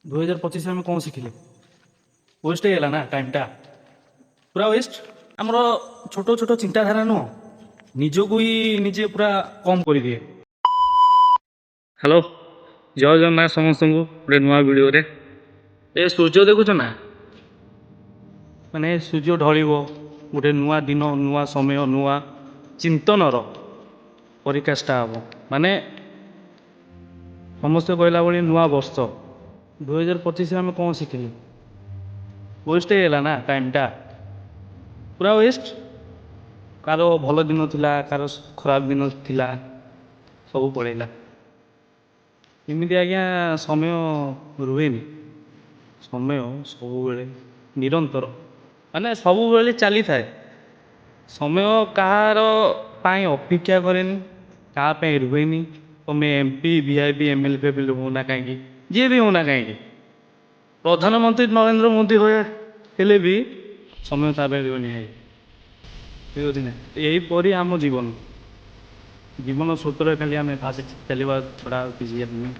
2025 ଆମେ କ'ଣ ଶିଖିଲେ? ୱେଷ୍ଟ ହେଇଗଲା ନା ଟାଇମ୍ଟା, ପୁରା ୱେଷ୍ଟ। ଆମର ଛୋଟ ଛୋଟ ଚିନ୍ତାଧାରା ନୁହଁ, ନିଜକୁ ହିଁ ନିଜେ ପୁରା କମ୍ କରିଦିଏ। ହ୍ୟାଲୋ, ଜୟ ଜଗନ୍ନାଥ ସମସ୍ତଙ୍କୁ ଗୋଟେ ନୂଆ ଭିଡ଼ିଓରେ। ଏ ସୂର୍ଯ୍ୟ ଦେଖୁଛ ନା, ମାନେ ସୂର୍ଯ୍ୟ ଢଳିବ, ଗୋଟେ ନୂଆ ଦିନ, ନୂଆ ସମୟ, ନୂଆ ଚିନ୍ତନର ପରିକାଷ୍ଠା ହେବ। ମାନେ ସମସ୍ତେ କହିଲା ଭଳି ନୂଆ ବର୍ଷ 2025 ଆମେ କ'ଣ ଶିଖିଲେ? ୱେଷ୍ଟ ହେଇଗଲା ନା ଟାଇମ୍ଟା, ପୁରା ୱେଷ୍ଟ। କାହାର ଭଲ ଦିନ ଥିଲା, କାହାର ଖରାପ ଦିନ ଥିଲା, ସବୁ ପଳେଇଲା। ଏମିତି ଆଜ୍ଞା ସମୟ ରୁହେନି। ସମୟ ସବୁବେଳେ ନିରନ୍ତର, ମାନେ ସବୁବେଳେ ଚାଲିଥାଏ। ସମୟ କାହାର ପାଇଁ ଅପେକ୍ଷା କରେନି, କାହା ପାଇଁ ରୁହେନି। ତୁମେ MP, VIP, MLA ଫେମେଲେ ହଉନା କାହିଁକି, ଯିଏ ବି ହଉନା କାହିଁକି, ପ୍ରଧାନମନ୍ତ୍ରୀ ନରେନ୍ଦ୍ର ମୋଦି ହେଲେ ବି ସମୟ ତା ପାଇଁ ରୁହେନି। ବୁଝୁଛି ନା? ଏହିପରି ଆମ ଜୀବନ ସ୍ରୋତରେ ଖାଲି ଆମେ ଭାସି ଚାଲିବା ଛଡ଼ା ଆଉ କିଛି ନୁହେଁ।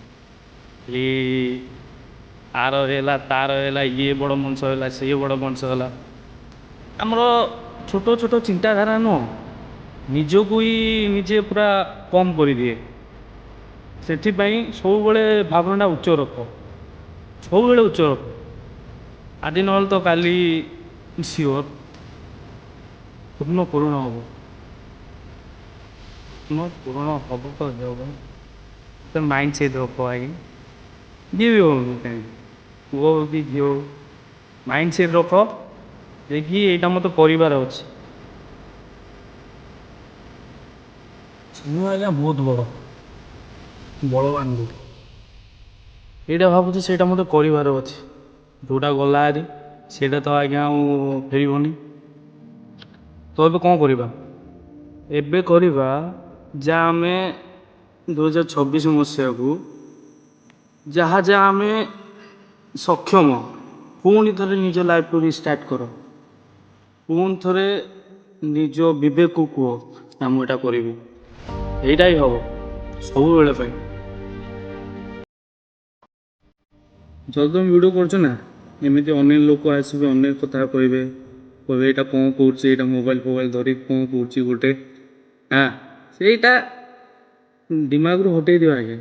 ଆର ହେଲା, ତାର ହେଲା, ଇଏ ବଡ଼ ମଣିଷ ହେଲା, ସିଏ ବଡ଼ ମଣିଷ ହେଲା। ଆମର ଛୋଟ ଛୋଟ ଚିନ୍ତାଧାରା ନୁହଁ, ନିଜକୁ ହିଁ ନିଜେ ପୁରା କମ୍ କରିଦିଏ। ସେଥିପାଇଁ ସବୁବେଳେ ଭାବନାଟା ଉଚ୍ଚ ରଖ, ସବୁବେଳେ ଉଚ୍ଚ ରଖ। ଆଜି ନହେଲେ ତ କାଲି ସିଓର ସ୍ୱପ୍ନ ପୂରଣ ହେବ। ସ୍ୱପ୍ନ ପୂରଣ ହେବ ତ ହେବ। ମାଇଣ୍ଡ ସେଟ୍ ରଖ ଆଜ୍ଞା, ଯିଏ ବି ହଉ କାହିଁକି, ପୁଅ ହଉ କି ଝିଅ ହଉ, ମାଇଣ୍ଡ ସେଟ୍ ରଖ ଦେଖି ଏଇଟା ମୋତେ କରିବାର ଅଛି। ସମୟ ଆଜ୍ଞା ବହୁତ ବଳବାନ ଲୋକ। ଏଇଟା ଭାବୁଛି ସେଇଟା ମୋତେ କରିବାର ଅଛି, ଯେଉଁଟା ଗଲା ହାରି ସେଇଟା ତ ଆଜ୍ଞା ଆଉ ଫେରିବନି। ତ ଏବେ କ'ଣ କରିବା? ଏବେ କରିବା ଯାହା ଆମେ 2026 ମସିହାକୁ ଯାହା ଆମେ ସକ୍ଷମ, ପୁଣି ଥରେ ନିଜ ଲାଇଫକୁ ରିଷ୍ଟାର୍ଟ କର। ପୁଣି ଥରେ ନିଜ ବିବେକକୁ କୁହ ନା ମୁଁ ଏଇଟା କରିବି। ଏଇଟା ହିଁ ହେବ ସବୁବେଳେ ପାଇଁ। ଯଦି ତୁମେ ଭିଡ଼ିଓ କରୁଛ ନା, ଏମିତି ଅନେକ ଲୋକ ଆସିବେ, ଅନେକ କଥା କହିବେ ଏଇଟା କ'ଣ କରୁଛି, ଏଇଟା ମୋବାଇଲ ଧରିକି କ'ଣ କରୁଛି ଗୋଟେ। ସେଇଟା ଦିମାଗରୁ ହଟେଇ ଦିଅ ଆଜ୍ଞା,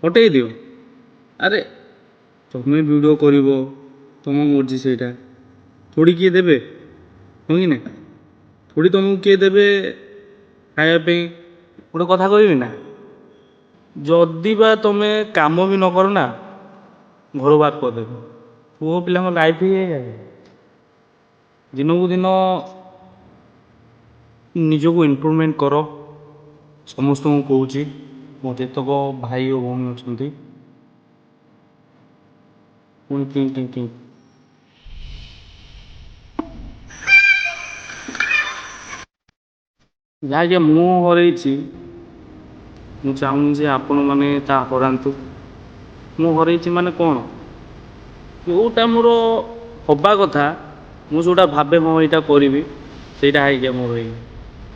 ହଟେଇ ଦିଅ। ଆରେ ତୁମେ ଭିଡ଼ିଓ କରିବ, ତୁମ ମର୍ଜି, ସେଇଟା ଥୋଡ଼ି କିଏ ଦେବେ, ହଁ କି ନା? ଥୋଡ଼ି ତୁମକୁ କିଏ ଦେବେ ଖାଇବା ପାଇଁ। ଗୋଟେ କଥା କହିବି ନା, ଯଦି ବା ତୁମେ କାମ ବି ନ କର ନା, ଘରୁ ବାହାର କରିଦେବେ। ପୁଅ ପିଲାଙ୍କ ଲାଇଫ୍ ହିଁ ଏଇଆ। ଦିନକୁ ଦିନ ନିଜକୁ ଇମ୍ପ୍ରୁଭମେଣ୍ଟ କର। ସମସ୍ତଙ୍କୁ କହୁଛି, ମୋ ଯେତେକ ଭାଇ ଓ ଭଉଣୀ ଅଛନ୍ତି, ଯାହାକି ମୁଁ ହରେଇଛି, ମୁଁ ଚାହୁଁନି ଯେ ଆପଣମାନେ ତା ହରାନ୍ତୁ। ମୁଁ ହରେଇଛି ମାନେ କ'ଣ, ଯେଉଁଟା ମୋର ହେବା କଥା, ମୁଁ ଯେଉଁଟା ଭାବେ ମୁଁ ଏଇଟା କରିବି, ସେଇଟା ହେଇକି ମୋର ହେଇନି।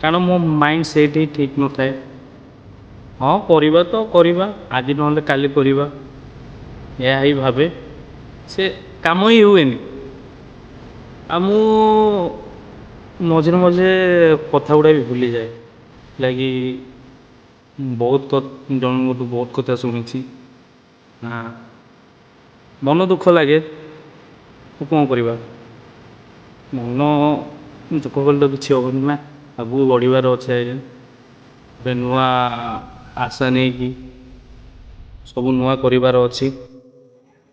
କାରଣ ମୋ ମାଇଣ୍ଡ ସେଟ୍ ହିଁ ଠିକ୍ ନଥାଏ। ହଁ କରିବା ତ କରିବା, ଆଜି ନହେଲେ କାଲି କରିବା, ଏହା ହିଁ ଭାବେ। ସେ କାମ ହିଁ ହୁଏନି। ଆଉ ମୁଁ ମଝିରେ ମଝିରେ କଥା ଗୁଡ଼ା ବି ଭୁଲିଯାଏ। ଲାଗି ବହୁତ ଜଣଙ୍କଠୁ ବହୁତ କଥା ଶୁଣିଛି। ମନ ଦୁଃଖ ଲାଗେ। କ'ଣ କରିବା, ମନ ଦୁଃଖ କଲେ ତ କିଛି ହେବନି ନା। ଆଗକୁ ବଢ଼ିବାର ଅଛି ଆଜ୍ଞା। ଗୋଟେ ନୂଆ ଆଶା ନେଇକି ସବୁ ନୂଆ କରିବାର ଅଛି।